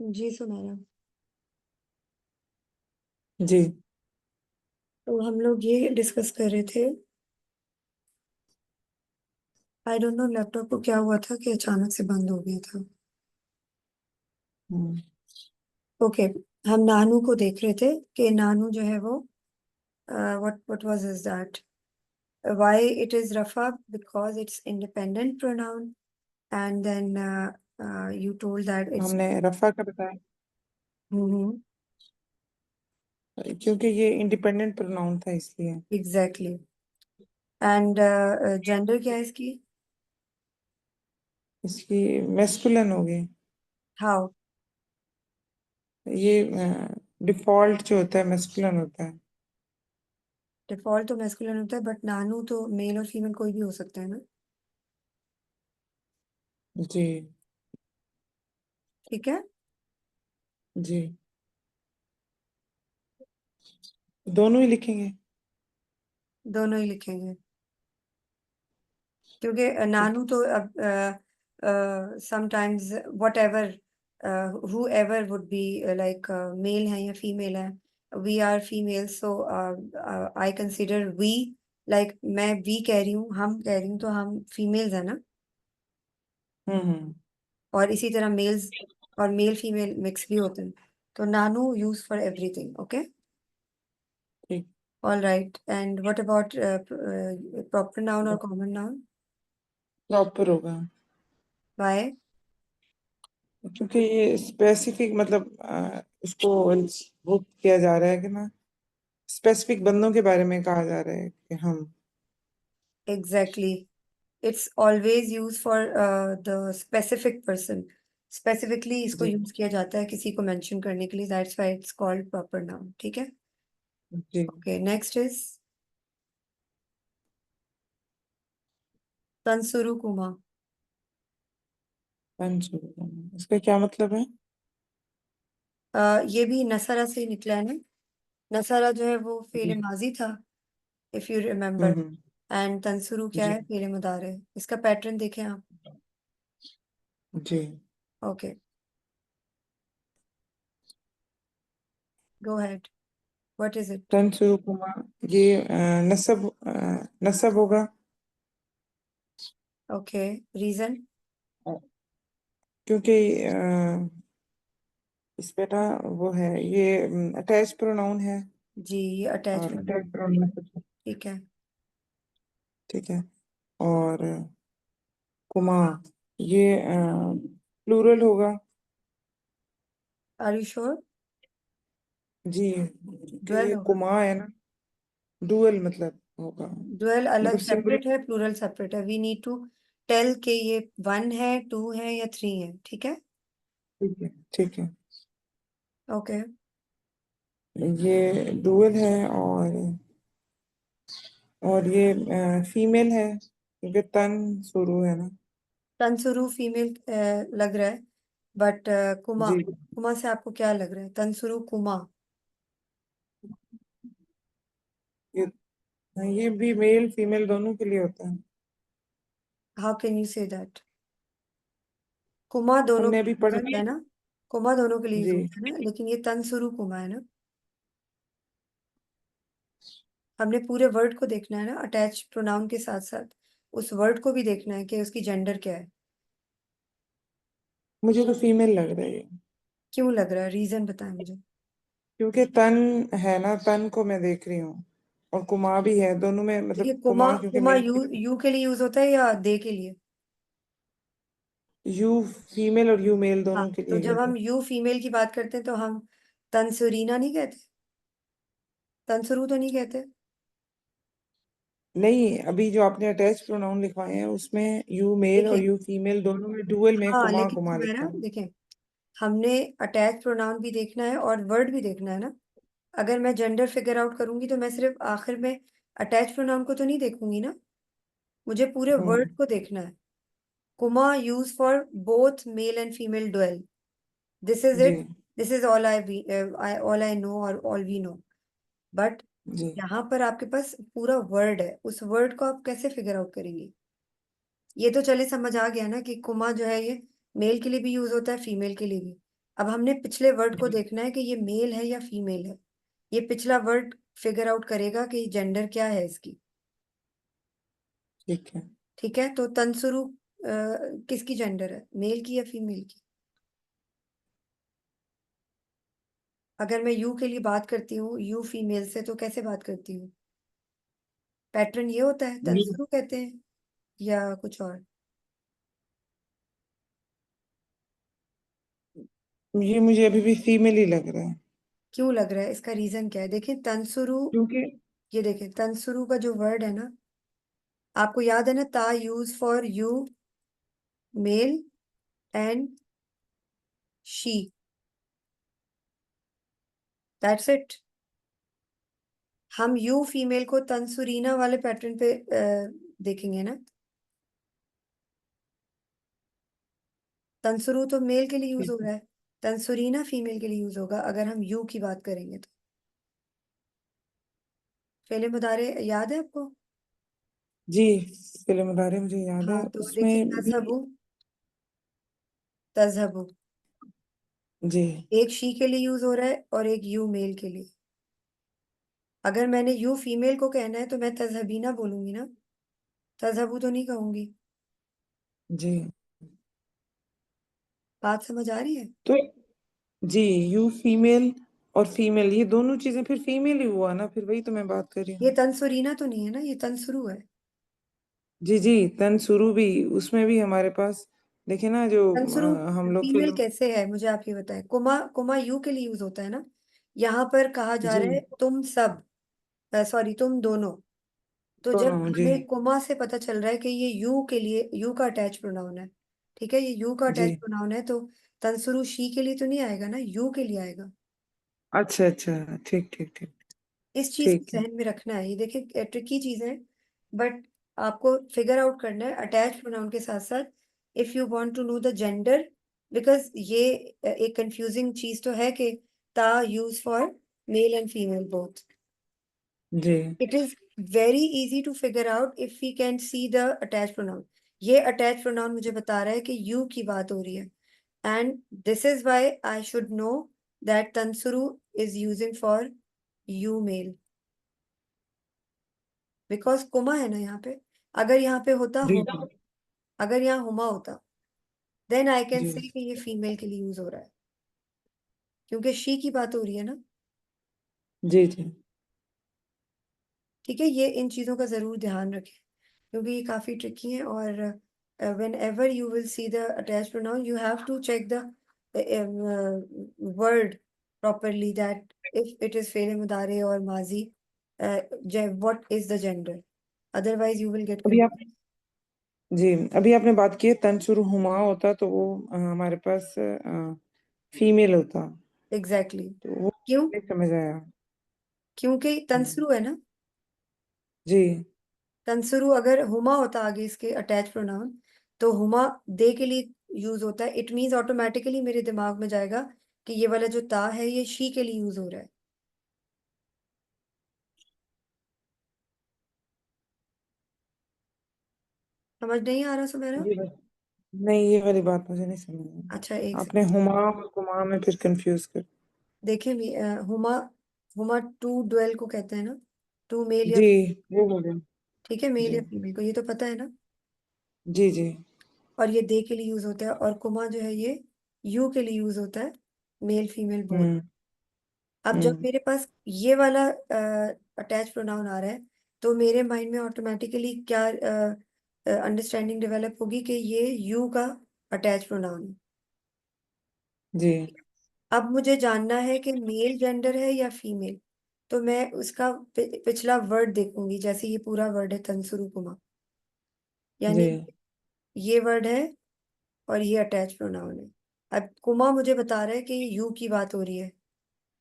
जी सुनैना। जी। तो हम लोग ये डिस्कस कर रहे थे। आई डोंट नो लैपटॉप को क्या हुआ था कि अचानक से बंद हो गया था। हम्म, ओके। हम नानू को देख रहे थे कि नानू जो है वो what was is that, why it is रफा, because it's independent pronoun, and then you told that it's हमने रफा का बताया क्योंकि ये इंडिपेंडेंट प्रोनाउन था इसलिए। एग्जैक्टली। एंड जेंडर क्या है इसकी? इसकी मेस्कुलिन होगी। हाउ? ये डिफॉल्ट जो होता है मेस्कुलिन होता है। डिफॉल्ट तो मैस्कुलिन होता है, बट नानू तो मेल और फीमेल कोई भी हो सकता है ना। जी। ठीक है। जी। दोनों ही लिखेंगे। दोनों ही लिखेंगे क्योंकि ठीक। नानू तो अब sometimes whatever whoever would be like male है या फीमेल है। We are female, so I consider we, like मैं वी कह रही हूँ, हम कह रही हूँ, तो हम फीमेल्स है ना। हम्म। और इसी तरह मेल्स और मेल फीमेल मिक्स भी होते हैं। तो नानू यूज फॉर एवरीथिंग। ओके। ठीक। All right. And what about proper noun और कॉमन नाउन? प्रॉपर होगा बाय। क्योंकि ये स्पेसिफिक मतलब उसको वो किया जा रहा है कि ना, स्पेसिफिक बंदों के बारे में कहा जा रहा है कि हम। Exactly. It's always use for the specific person. Specifically इसको जी। यूज किया जाता है किसी को मेंशन करने के लिए, that's why it's called proper noun. ठीक है। जी। ओके, नेक्स्ट इज तंसुरु कुमा। पंच। इसका क्या मतलब है? ये भी नसरा से ही निकला है ना। नसरा जो है वो फेले जी। माजी था, if you remember. Hmm. And तंसुरु क्या जी। है? फेले मुदारे। इसका पैटर्न देखें आप। जी। Okay, go ahead. What is it? तंसुरुकुमा। ये नसब होगा। Okay, reason? क्योंकि इस पे ना वो है, ये अटैच प्रोनाउन है। जी, ये और अटैचमेंट। अटैच प्रोनाउन ठीक है। ठीक है। और कुमा, ये प्लूरल होगा। Are you sure? जी, क्योंकि ड्वेल ये होगा। कुमा है ना, डुअल मतलब होगा। ड्वेल अलग मतलब सिंगुलर। सेपरेट है, प्लूरल सेपरेट है। वी नीड टू टेल के ये वन है, टू है या थ्री है। ठीक है। ठीक है। ठीक है। ओके। ये डुअल है। और ये फीमेल है क्योंकि तन शुरू है ना। तंसुरु फीमेल लग रहा है, बट कुमा, जी। कुमा से आपको क्या लग रहा है? तंसुरु कुमा। ये ये भी मेल फीमेल दोनों के लिए होता है। How can you say that? कुमा दोनों हमने के अभी लिए यूज पढ़ा होता नहीं। है ना। कुमा दोनों के लिए यूज जी। होता है ना, लेकिन ये तंसुरु कुमा है ना। हमने पूरे वर्ड को देखना है ना, अटैच प्रोनाउन के साथ साथ उस वर्ड को भी देखना है कि उसकी जेंडर क्या है। मुझे तो फीमेल लग रहा है ये। क्यों लग रहा है? रीजन बताएं मुझे। क्योंकि तन है ना, तन को मैं देख रही हूँ। और कुमा भी है, दोनों में देखिए, मतलब कुमा, कुमा क्योंकि कुमा मेल यू यू के लिए यूज होता है या दे के लिए? यू फीमेल और यू मेल हाँ, दोनों के तो लिए जब यूज हम होता यू फीमेल की बात करते हैं तो हम तंसुरीना नहीं कहते, तंसुरू तो नहीं कहते। है। नहीं, अभी जो आपने अटैच प्रोनाउन लिखवाए हैं उसमें यू मेल और देखिए, यू फीमेल दोनों में डुअल में हाँ कुमा लेकिन कुमा जो है लिखा ना, है। देखें, हमने अटैच प्रोनाउन भी देखना है और वर्ड भी देखना है ना। अगर मैं जेंडर फिगर आउट करूंगी तो मैं सिर्फ आखिर में अटैच प्रोनाउन को तो नहीं देखूंगी ना, मुझे पूरे वर्ड हम्म। को देखना है। कुमा use for both male and female dual. This is जी। It. This is all all I know और ऑल वी नो। बट जी। यहाँ पर आपके पास पूरा वर्ड है, उस वर्ड को आप कैसे फिगर आउट करेंगे? ये तो चले समझ आ गया ना कि कुमा जो है ये मेल के लिए भी यूज होता है, फीमेल के लिए भी। अब हमने पिछले वर्ड को देखना है कि ये मेल है या फीमेल है। ये पिछला वर्ड फिगर आउट करेगा कि जेंडर क्या है इसकी। ठीक है। ठीक है, तो तंसुरु किसकी जेंडर है, मेल की या फीमेल की? अगर मैं यू के लिए बात करती हूँ, यू फीमेल से, तो कैसे बात करती हूँ? पैटर्न ये होता है, ये तंसुरु कहते हैं या कुछ और? ये मुझे अभी भी फीमेल ही लग रहा है। क्यों लग रहा है, इसका रीजन क्या है? देखिए तंसुरु, क्योंकि ये देखें तंसुरु का जो वर्ड है ना, आपको याद है ना, ता use for you male and she, that's it. हम यू फीमेल को तंसुरीना वाले पैटर्न पे देखेंगे ना। तंसुरु तो मेल के लिए यूज हो रहा है, तंसुरीना फीमेल के लिए यूज होगा अगर हम यू की बात करेंगे तो। फेले मुदारे याद है आपको? जी, फिल्म मुदारे मुझे याद है हाँ, तो देखिए उसमें भी। तजहबु, तजहबु जी एक शी के लिए यूज हो रहा है और एक यू मेल के लिए। अगर मैंने यू फीमेल को कहना है तो मैं तजहबीना बोलूंगी ना, तजहबु तो नहीं कहूंगी। जी। बात समझ आ रही है? तो जी, यू फीमेल और फीमेल ये दोनों चीजें फिर फीमेल ही हुआ ना, फिर वही तो मैं बात कर रही ये हूँ। तंसुरीना तो नहीं है ना, ये तंसुरु है। जी जी, तन शुरू भी उसमें भी हमारे पास देखे ना जो तंसुरु हम लोग फीमेल फिल्म। कैसे है, मुझे आप ये बताएं। कुमा, कुमा यू के लिए यूज होता है ना। यहाँ पर कहा जा जी रहा है तुम सब, सॉरी तुम दोनों। तो जब दोनों जी। हमें कुमा से पता चल रहा है कि ये यू के लिए, यू का अटैच प्रोनाउन है, ठीक है, ये यू का जी अटैच प्रोनाउन है, तो तंसुरु शी के लिए तो नहीं आएगा ना, यू के लिए आएगा। अच्छा अच्छा, ठीक ठीक ठीक। इस चीज को ठीक है। जहन में रखना है। ये देखिए ट्रिकी चीज है, बट आपको फिगर आउट करना है अटैच प्रोनाउन के साथ साथ, if you want to know the gender. Because ये एक कंफ्यूजिंग चीज तो है कि ता use for male and female both. जी it is very easy to figure out if we can see the attach pronoun. ये अटैच प्रोनाउन मुझे बता रहा है कि यू की बात हो रही है, and this is why I should know that तंसुरु is using for you male, because कोमा है ना यहाँ पे। अगर यहाँ पे होता जी हुमा, अगर यहाँ हुमा होता, देन आई कैन जी से कि ये फीमेल के लिए यूज हो रहा है, क्योंकि शी की बात हो रही है ना। जी जी। ठीक है, ये इन चीजों का जरूर ध्यान रखें, क्योंकि ये काफी ट्रिकी है। और whenever you will see the attach pronoun, you have to check the word properly, that if it is फेले मुदारे और माजी, what is the gender, otherwise you will get अभी आप confused. जी, अभी आपने बात की है तन शुरू हुमा होता तो वो हमारे पास फीमेल होता। Exactly exactly. तो वो क्यों? नहीं समझ आया। क्योंकि हम्म, तंसुरु है ना। जी तंसुरु अगर हुमा होता आगे इसके अटैच प्रोनाउन, तो हुमा दे के लिए यूज होता है। इट मीन्स ऑटोमेटिकली मेरे दिमाग में जाएगा कि ये वाला जो ता है ये शी के लिए यूज हो रहा है। समझ नहीं आ रहा सुमेरा? ये बात नहीं, ये वाली बात मुझे नहीं समझ अच्छा एक आई। आपने सेकंड। हुमा और कुमा में फिर कंफ्यूज कर। देखिए हुमा, हुमा टू डुएल को कहते हैं ना, टू मेल या, जी वो हो गया। ठीक है, मेल जी या फीमेल को, ये तो पता है ना। जी जी। और ये दे के लिए यूज होता है, और कुमा जो है ये यू के लिए यूज होता है, मेल फीमेल बोथ। हम्म अब जब हम्म। मेरे पास ये वाला अटैच प्रोनाउन आ रहा है, तो मेरे माइंड में ऑटोमेटिकली क्या अंडरस्टैंडिंग डेवलप होगी कि ये यू का अटैच प्रोनाउन है। जी अब मुझे जानना है कि मेल जेंडर है या फीमेल, तो मैं उसका पिछला वर्ड देखूंगी। जैसे ये पूरा वर्ड है तंसुरु कुमा, जी यानी ये वर्ड है और ये अटैच प्रोनाउन है। अब कुमा मुझे बता रहा है कि यू की बात हो रही है,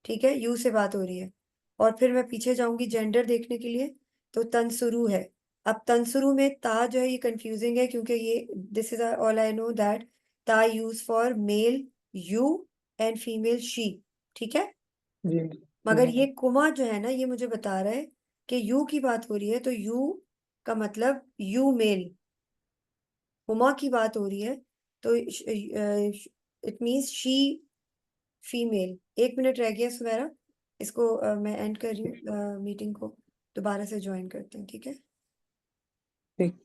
ठीक है, यू से बात हो रही है। और फिर मैं पीछे जाऊंगी जेंडर देखने के लिए, तो तंसुरु है। अब तंसुरु में ता जो है ये कंफ्यूजिंग है, क्योंकि ये, this is all I know that ता use for male you and female she, ठीक है। जी जी मगर ये कुमा जो है ना, ये मुझे बता रहा है कि यू की बात हो रही है, तो यू का मतलब यू मेल। हुमा की बात हो रही है, तो it means she female. 1 minute रह गया सुमेरा, इसको मैं एंड कर रही हूँ मीटिंग को, दोबारा से ज्वाइन करते हैं, ठीक है? ठीक।